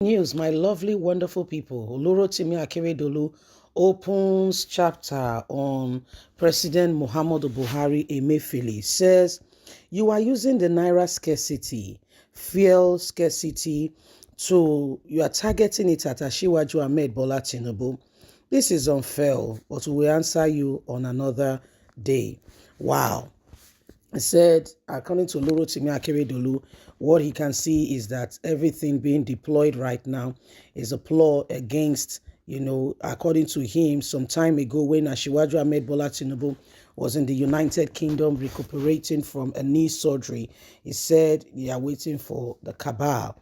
News, my lovely, wonderful people. Olorotimi Akeredolu opens chapter on President Muhammadu Buhari Emefiele. Says, you are using the Naira scarcity, fuel scarcity, you are targeting it at Asiwaju Ahmed Bola Tinubu. This is unfair, but we will answer you on another day. Wow. He said, according to Olorotimi Akeredolu, what he can see is that everything being deployed right now is a ploy against, according to him, some time ago when Asiwaju Ahmed Bola Tinubu was in the United Kingdom recuperating from a knee surgery. He said they are waiting for the cabal,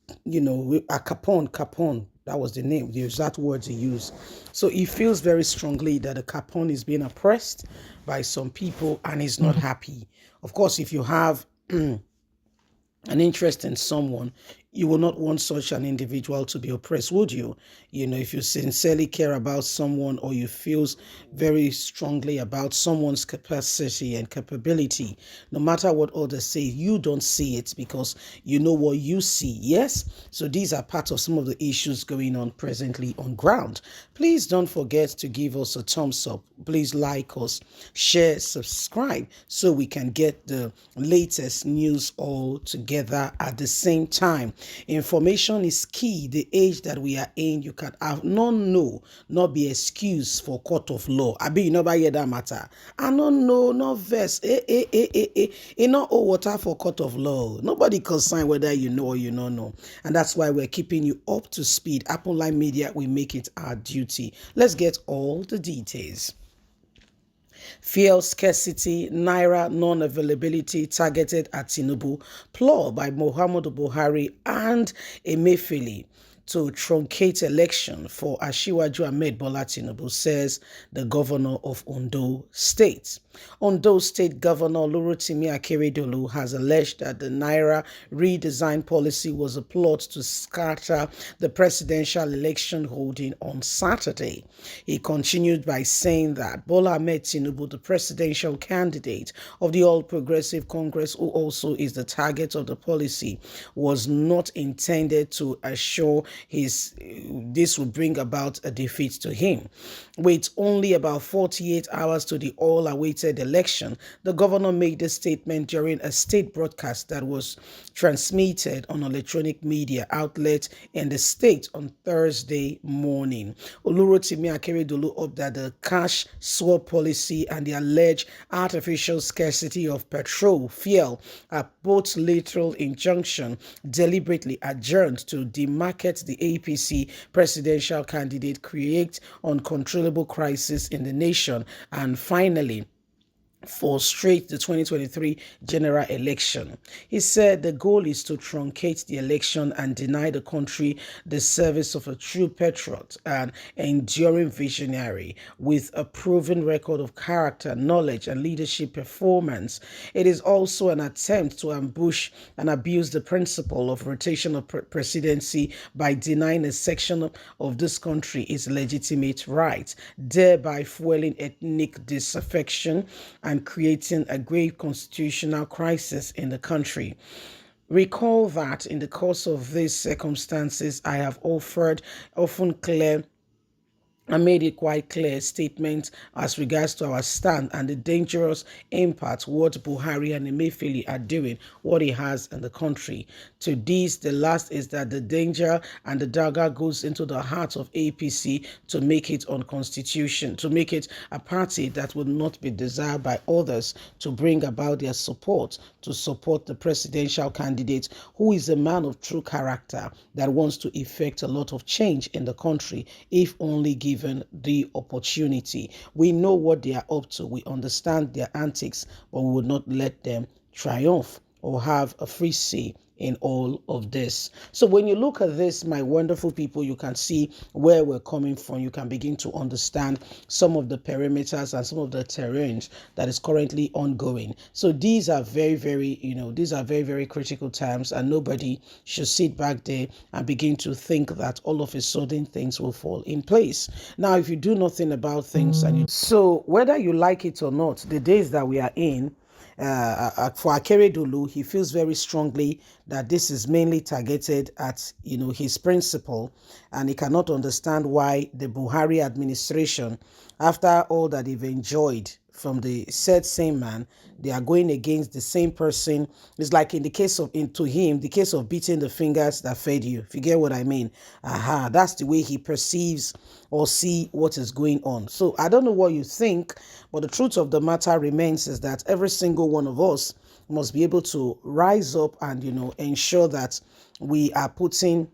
a Capone, that was the name, the exact words he used. So he feels very strongly that the Capone is being oppressed by some people and he's not happy. Of course, if you have an interest in someone, you will not want such an individual to be oppressed, would you? If you sincerely care about someone or you feel very strongly about someone's capacity and capability, no matter what others say, you don't see it because you know what you see. Yes? So these are part of some of the issues going on presently on ground. Please don't forget to give us a thumbs up. Please like us, share, subscribe so we can get the latest news all together at the same time. Information is key. The age that we are in, you can have not be excused for court of law. I be you never hear that matter. I don't know, no verse. You not owe water for court of law. Nobody can sign whether you know or you don't know. And that's why we're keeping you up to speed. Apple Line Media, we make it our duty. Let's get all the details. Fuel scarcity, Naira non-availability targeted at Tinubu, ploy by Muhammadu Buhari and Emefiele to truncate election for Asiwaju Ahmed Bola Tinubu, says the governor of Ondo State. Ondo State Governor Olorotimi Akeredolu has alleged that the Naira redesign policy was a plot to scatter the presidential election holding on Saturday. He continued by saying that Bola Ahmed Tinubu, the presidential candidate of the All Progressive Congress, who also is the target of the policy, was not intended to assure this would bring about a defeat to him. With only about 48 hours to the all-awaited election, the governor made this statement during a state broadcast that was transmitted on electronic media outlets in the state on Thursday morning. Olorotimi Akeredolu upped that the cash swap policy and the alleged artificial scarcity of petrol fuel are both literal injunction deliberately adjourned to demarket the APC presidential candidate, create uncontrollable crisis in the nation, and finally frustrate the 2023 general election. He said the goal is to truncate the election and deny the country the service of a true patriot and enduring visionary with a proven record of character, knowledge, and leadership performance. It is also an attempt to ambush and abuse the principle of rotation of presidency by denying a section of this country its legitimate rights, thereby fueling ethnic disaffection and creating a grave constitutional crisis in the country. Recall that in the course of these circumstances, I have I made it quite clear statement as regards to our stand and the dangerous impact what Buhari and Emefiele are doing, what he has in the country. To this, the last is that the danger and the dagger goes into the heart of APC to make it unconstitutional, to make it a party that would not be desired by others to bring about their support, to support the presidential candidate who is a man of true character that wants to effect a lot of change in the country if only given the opportunity. We know what they are up to. We understand their antics, but we will not let them triumph or have a free say in all of this. So when you look at this, my wonderful people, you can see where we're coming from. You can begin to understand some of the perimeters and some of the terrains that is currently ongoing. So these are very, very critical times, and nobody should sit back there and begin to think that all of a sudden things will fall in place. Now, if you do nothing about things, so whether you like it or not, the days that we are in, for Akeredolu, he feels very strongly that this is mainly targeted at, his principle, and he cannot understand why the Buhari administration, after all that they've enjoyed from the said same man, they are going against the same person. It's like in the case of, to him, the case of beating the fingers that fed you, if you get what I mean. That's the way he perceives or see what is going on. So I don't know what you think, but the truth of the matter remains is that every single one of us must be able to rise up and, ensure that we are putting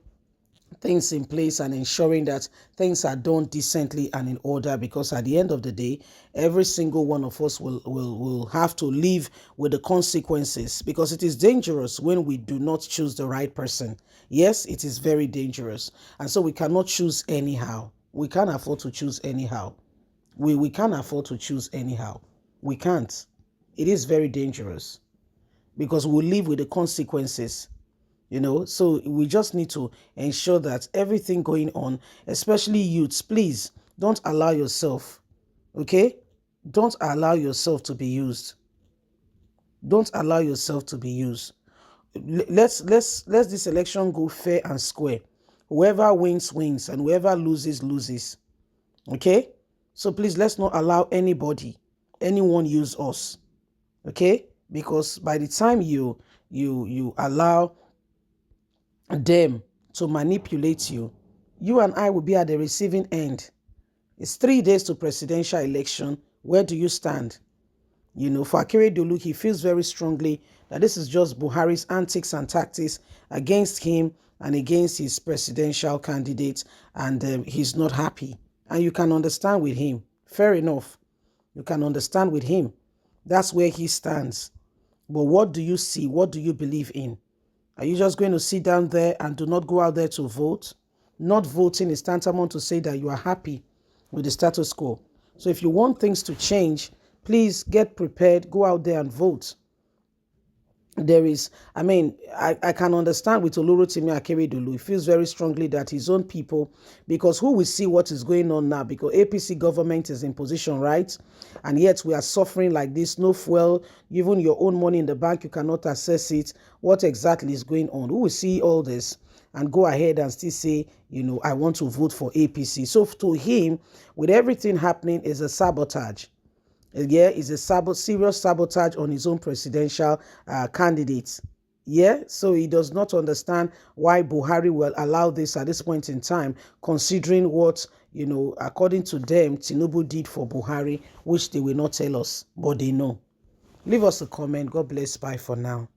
things in place and ensuring that things are done decently and in order, because at the end of the day, every single one of us will have to live with the consequences, because it is dangerous when we do not choose the right person. Yes, it is very dangerous, and so we cannot choose anyhow. We can't afford to choose anyhow. We can't afford to choose anyhow. We can't. It is very dangerous, because we'll live with the consequences. So we just need to ensure that everything going on, especially youths, please don't allow yourself, okay? Don't allow yourself to be used. Don't allow yourself to be used. Let's this election go fair and square. Whoever wins, wins, and whoever loses, loses. Okay? So please, let's not allow anyone use us. Okay? Because by the time you allow them to manipulate you, you and I will be at the receiving end. It's 3 days to presidential election. Where do you stand? For Akeredolu, he feels very strongly that this is just Buhari's antics and tactics against him and against his presidential candidate, and he's not happy. And you can understand with him. Fair enough. You can understand with him. That's where he stands. But what do you see? What do you believe in? Are you just going to sit down there and do not go out there to vote? Not voting is tantamount to say that you are happy with the status quo. So if you want things to change, please get prepared, go out there and vote. I can understand with Oluwatimi Akeredolu. He feels very strongly that his own people, because who will see what is going on now? Because APC government is in position, right? And yet we are suffering like this, no fuel, even your own money in the bank, you cannot access it. What exactly is going on? Who will see all this and go ahead and still say, I want to vote for APC? So to him, with everything happening, is a sabotage. Yeah, is a serious sabotage on his own presidential candidates. Yeah, so he does not understand why Buhari will allow this at this point in time, considering what, according to them, Tinubu did for Buhari, which they will not tell us, but they know. Leave us a comment. God bless. Bye for now.